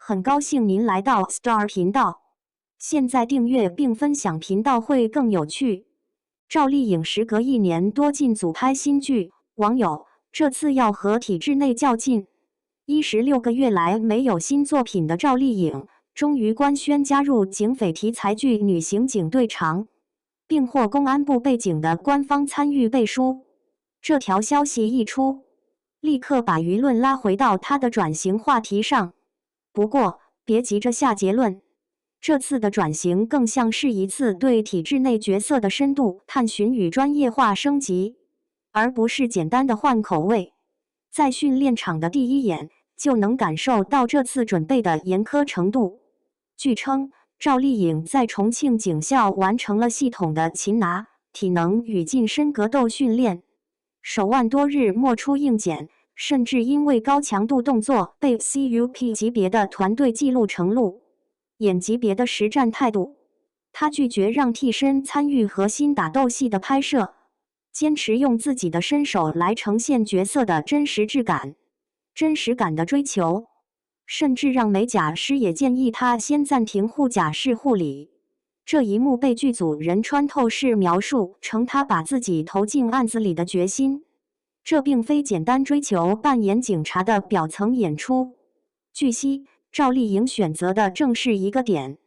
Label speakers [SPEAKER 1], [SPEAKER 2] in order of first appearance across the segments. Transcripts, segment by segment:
[SPEAKER 1] 很高兴您来到 Star 频道。现在订阅并分享频道会更有趣。赵丽颖时隔1年多进组拍新剧，网友这次要和体制内较劲。16个月来没有新作品的赵丽颖，终于官宣加入警匪题材剧女刑警队长，并获公安部背景的官方参与背书。这条消息一出，立刻把舆论拉回到她的转型话题上。不过，别急着下结论，这次的转型更像是一次对体制内角色的深度探寻与专业化升级，而不是简单的换口味。在训练场的第一眼，就能感受到这次准备的严苛程度。据称，赵丽颖在重庆警校完成了系统的擒拿、体能与近身格斗训练，手腕多日没出硬茧，甚至因为高强度动作被 CUP 级别的团队记录成录演级别的实战态度。他拒绝让替身参与核心打斗戏的拍摄，坚持用自己的身手来呈现角色的真实质感。真实感的追求，甚至让美甲师也建议他先暂停护甲式护理。这一幕被剧组人穿透式描述成他把自己投进案子里的决心。这并非简单追求扮演警察的表层演出。据悉，赵丽颖选择的正是一个典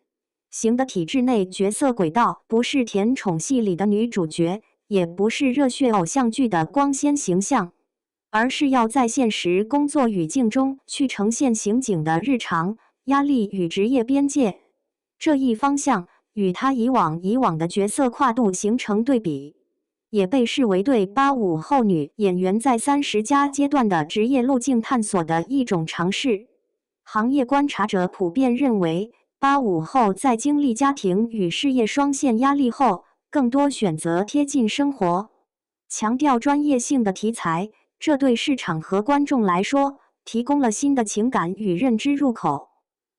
[SPEAKER 1] 型的体制内角色轨道，不是甜宠戏里的女主角，也不是热血偶像剧的光鲜形象，而是要在现实工作语境中去呈现刑警的日常压力与职业边界。这一方向与他以往的角色跨度形成对比，也被视为对85后女演员在30+阶段的职业路径探索的一种尝试。行业观察者普遍认为，85后在经历家庭与事业双线压力后，更多选择贴近生活、强调专业性的题材，这对市场和观众来说提供了新的情感与认知入口。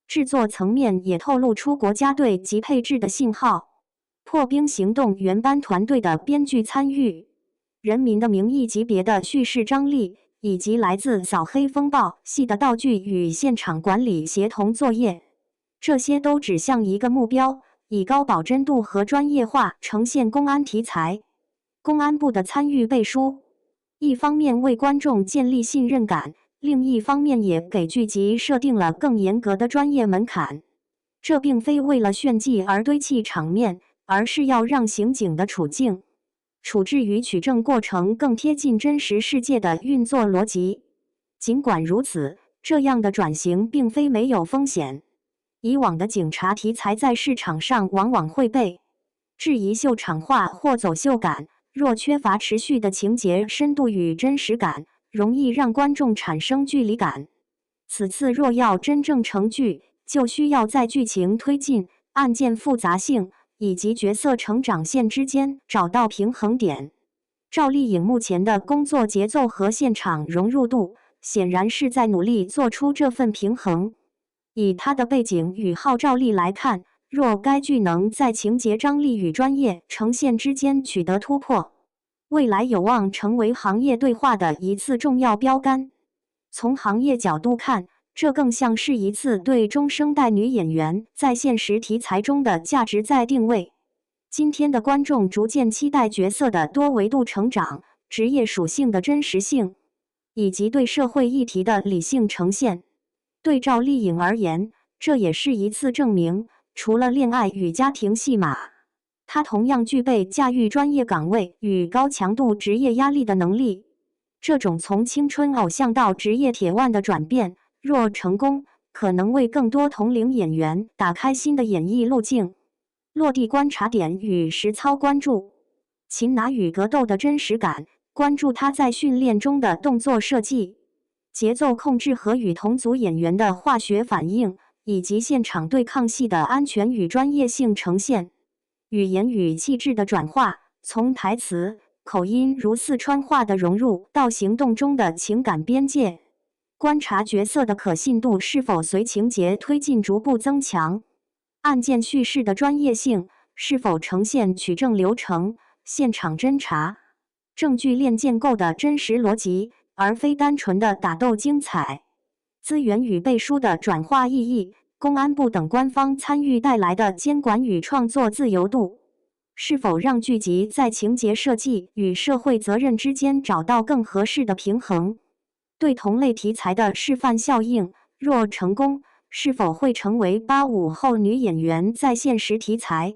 [SPEAKER 1] 制作层面也透露出国家队级配置的信号。破冰行动原班团队的编剧参与，人民的名义级别的叙事张力，以及来自扫黑风暴系的道具与现场管理协同作业，这些都指向一个目标，以高保真度和专业化呈现公安题材。公安部的参与背书，一方面为观众建立信任感，另一方面也给剧集设定了更严格的专业门槛。这并非为了炫技而堆砌场面，而是要让刑警的处境、处置与取证过程更贴近真实世界的运作逻辑。尽管如此，这样的转型并非没有风险。以往的警察题材在市场上往往会被质疑秀场化或走秀感，若缺乏持续的情节深度与真实感，容易让观众产生距离感。此次若要真正成剧，就需要在剧情推进、案件复杂性以及角色成长线之间找到平衡点。赵丽颖目前的工作节奏和现场融入度，显然是在努力做出这份平衡。以她的背景与号召力来看，若该剧能在情节张力与专业呈现之间取得突破，未来有望成为行业对话的一次重要标杆。从行业角度看，这更像是一次对中生代女演员在现实题材中的价值再定位。今天的观众逐渐期待角色的多维度成长、职业属性的真实性，以及对社会议题的理性呈现。对赵丽颖而言，这也是一次证明，除了恋爱与家庭戏码，她同样具备驾驭专业岗位与高强度职业压力的能力。这种从青春偶像到职业铁腕的转变，若成功，可能为更多同龄演员打开新的演艺路径。落地观察点与实操关注，擒拿与格斗的真实感，关注他在训练中的动作设计、节奏控制和与同组演员的化学反应，以及现场对抗戏的安全与专业性呈现。语言与气质的转化，从台词、口音如四川话的融入到行动中的情感边界。观察角色的可信度是否随情节推进逐步增强，案件叙事的专业性是否呈现取证流程、现场侦查、证据链建构的真实逻辑，而非单纯的打斗精彩。资源与背书的转化意义，公安部等官方参与带来的监管与创作自由度，是否让剧集在情节设计与社会责任之间找到更合适的平衡？对同类题材的示范效应，若成功，是否会成为85后女演员在现实题材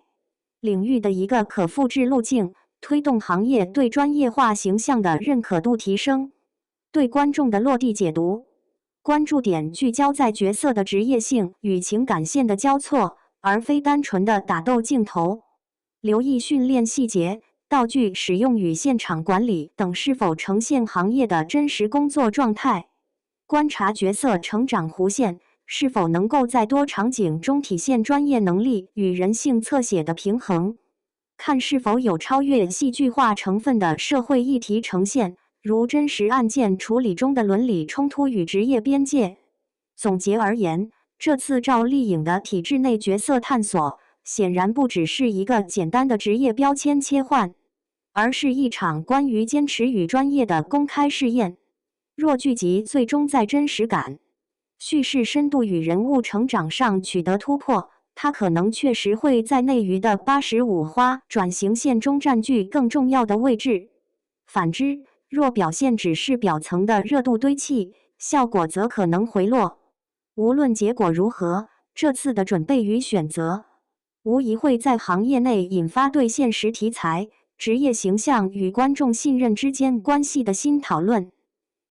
[SPEAKER 1] 领域的一个可复制路径，推动行业对专业化形象的认可度提升？对观众的落地解读，关注点聚焦在角色的职业性与情感线的交错，而非单纯的打斗镜头。留意训练细节、道具使用与现场管理等是否呈现行业的真实工作状态。观察角色成长弧线，是否能够在多场景中体现专业能力与人性侧写的平衡。看是否有超越戏剧化成分的社会议题呈现，如真实案件处理中的伦理冲突与职业边界。总结而言，这次赵丽颖的体制内角色探索，显然不只是一个简单的职业标签切换，而是一场关于坚持与专业的公开试验。若剧集最终在真实感、叙事深度与人物成长上取得突破，它可能确实会在内娱的85花转型线中占据更重要的位置。反之，若表现只是表层的热度堆砌，效果则可能回落。无论结果如何，这次的准备与选择，无疑会在行业内引发对现实题材、职业形象与观众信任之间关系的新讨论。